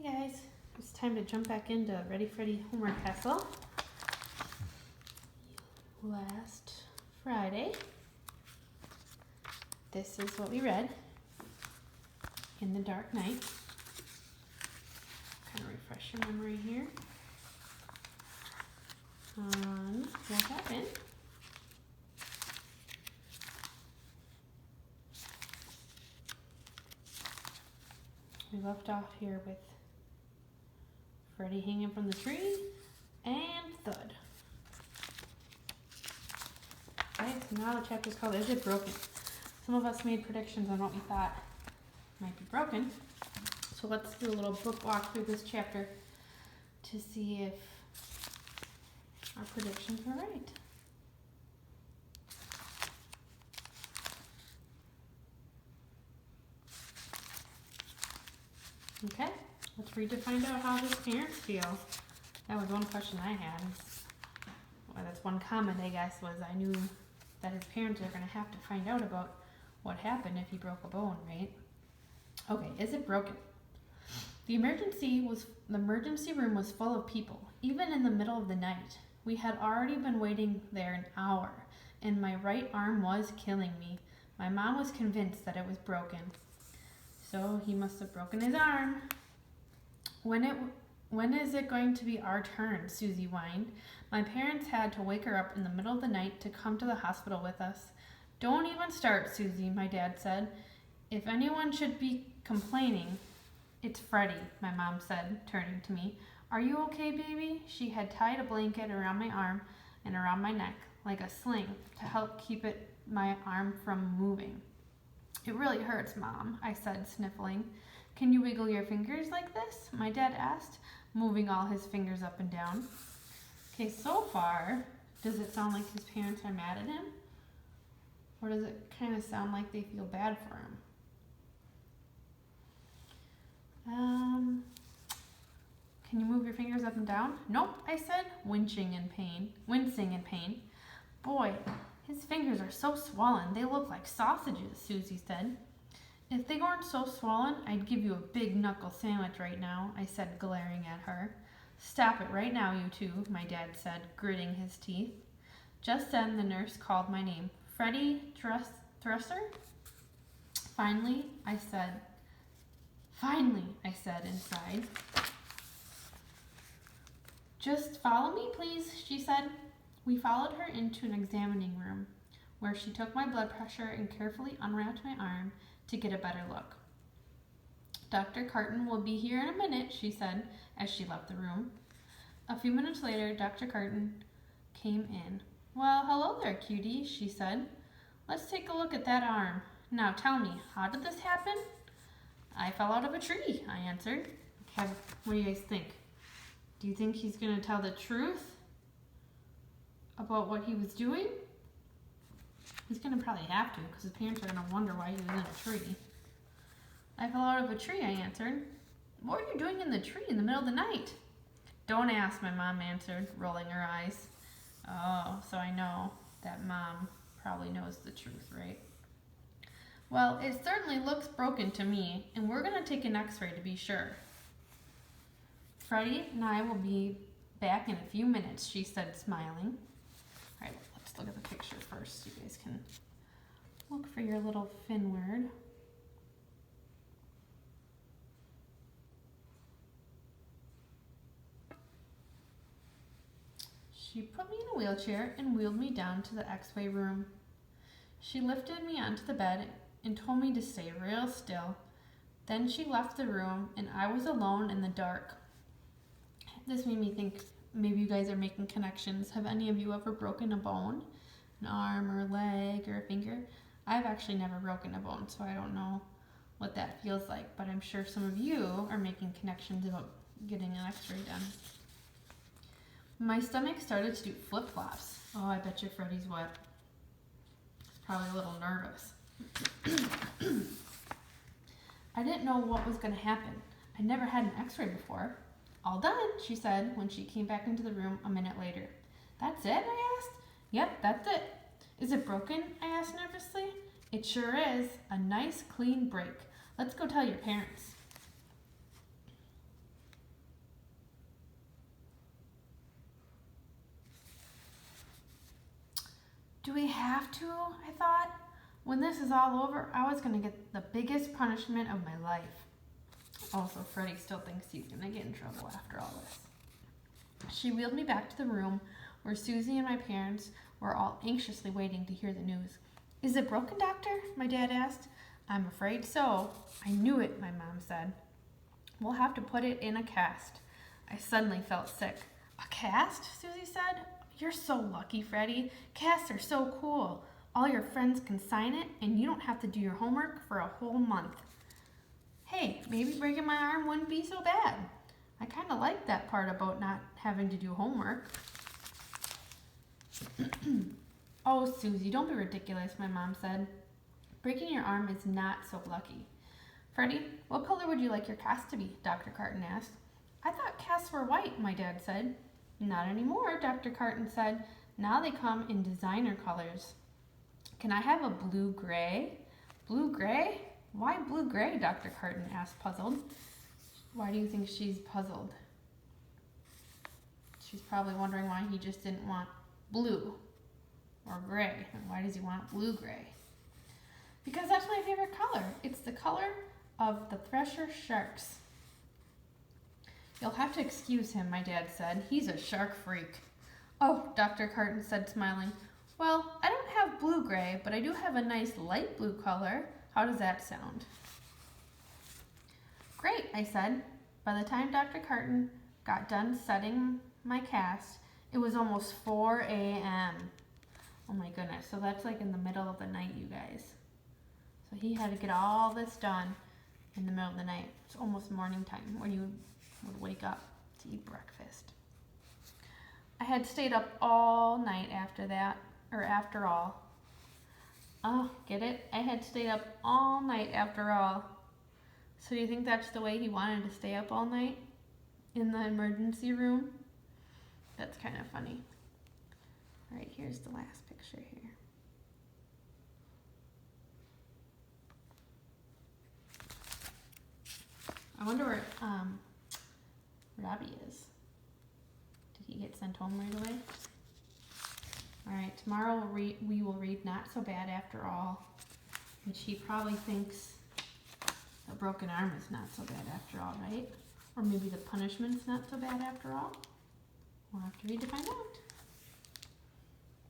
Hey guys, it's time to jump back into Ready Freddy Homework Castle. Last Friday, this is what we read in the Dark Night. Kind of refresh your memory here on what happened. We left off here with Freddy hanging from the tree and thud. Okay, so now the chapter's called Is It Broken? Some of us made predictions on what we thought might be broken. So let's do a little book walk through this chapter to see if our predictions were right. Okay, let's read to find out how his parents feel. That was one question I had. Well, that's one comment, I guess, was I knew that his parents are going to have to find out about what happened if he broke a bone, right? Okay, is it broken? The emergency room was full of people, even in the middle of the night. We had already been waiting there an hour, and my right arm was killing me. My mom was convinced that it was broken. So he must have broken his arm. When is it going to be our turn? Susie whined. My parents had to wake her up in the middle of the night to come to the hospital with us. Don't even start, Susie, my dad said. If anyone should be complaining, it's Freddy, my mom said, turning to me. Are you okay, baby? She had tied a blanket around my arm and around my neck, like a sling, to help keep my arm from moving. It really hurts, Mom, I said, sniffling. Can you wiggle your fingers like this? My dad asked, moving all his fingers up and down. Okay, so far, does it sound like his parents are mad at him? Or does it kind of sound like they feel bad for him? Can you move your fingers up and down? Nope, I said, wincing in pain. Boy, his fingers are so swollen, they look like sausages, Susie said. If they weren't so swollen, I'd give you a big knuckle sandwich right now, I said, glaring at her. Stop it right now, you two, my dad said, gritting his teeth. Just then, the nurse called my name. Freddy Thresser? Finally, I said inside. Just follow me, please, she said. We followed her into an examining room, where she took my blood pressure and carefully unwrapped my arm to get a better look. Dr. Carton will be here in a minute, she said as she left the room. A few minutes later, Dr. Carton came in. Well, hello there, cutie, she said. Let's take a look at that arm. Now tell me, how did this happen? I fell out of a tree, I answered. Okay, what do you guys think? Do you think he's going to tell the truth about what he was doing? He's going to probably have to, because his parents are going to wonder why he was in a tree. I fell out of a tree, I answered. What were you doing in the tree in the middle of the night? Don't ask, my mom answered, rolling her eyes. Oh, so I know that mom probably knows the truth, right? Well, it certainly looks broken to me, and we're going to take an x-ray to be sure. Freddy and I will be back in a few minutes, she said, smiling. All right, let's look at the picture first. You guys can look for your little fin word. She put me in a wheelchair and wheeled me down to the x-ray room. She lifted me onto the bed and told me to stay real still. Then she left the room and I was alone in the dark. This made me think maybe you guys are making connections. Have any of you ever broken a bone? An arm or a leg or a finger? I've actually never broken a bone, so I don't know what that feels like, but I'm sure some of you are making connections about getting an x-ray done. My stomach started to do flip-flops. Oh, I bet you Freddy's wet. He's probably a little nervous. I didn't know what was going to happen. I never had an x-ray before. All done, she said when she came back into the room a minute later. That's it? I asked. Yep, that's it. Is it broken? I asked nervously. It sure is. A nice clean break. Let's go tell your parents. Do we have to? I thought. When this is all over, I was going to get the biggest punishment of my life. Also, Freddy still thinks he's going to get in trouble after all this. She wheeled me back to the room where Susie and my parents were all anxiously waiting to hear the news. Is it broken, Doctor? My dad asked. I'm afraid so. I knew it, my mom said. We'll have to put it in a cast. I suddenly felt sick. A cast? Susie said. You're so lucky, Freddy. Casts are so cool. All your friends can sign it, and you don't have to do your homework for a whole month. Hey, maybe breaking my arm wouldn't be so bad. I kind of like that part about not having to do homework. Oh, Susie, don't be ridiculous, my mom said. Breaking your arm is not so lucky. Freddy, what color would you like your cast to be? Dr. Carton asked. I thought casts were white, my dad said. Not anymore, Dr. Carton said. Now they come in designer colors. Can I have a blue-gray? Blue-gray? Why blue-gray? Dr. Carton asked, puzzled. Why do you think she's puzzled? She's probably wondering why he just didn't want blue or gray. And why does he want blue-gray? Because that's my favorite color. It's the color of the Thresher sharks. You'll have to excuse him, my dad said. He's a shark freak. Oh, Dr. Carton said, smiling. Well, I don't have blue-gray, but I do have a nice light blue color. How does that sound? Great, I said. By the time Dr. Carton got done setting my cast, it was almost 4 a.m. Oh my goodness, so that's like in the middle of the night, you guys. So he had to get all this done in the middle of the night. It's almost morning time when you would wake up to eat breakfast. I had stayed up all night after that, or after all. Oh, get it? I had stayed up all night after all. So do you think that's the way he wanted to stay up all night? In the emergency room? That's kind of funny. All right, here's the last picture here. I wonder where Robbie is. Did he get sent home right away? All right, tomorrow we will read Not So Bad After All, which he probably thinks a broken arm is not so bad after all, right? Or maybe the punishment's not so bad after all. We'll have to read to find out.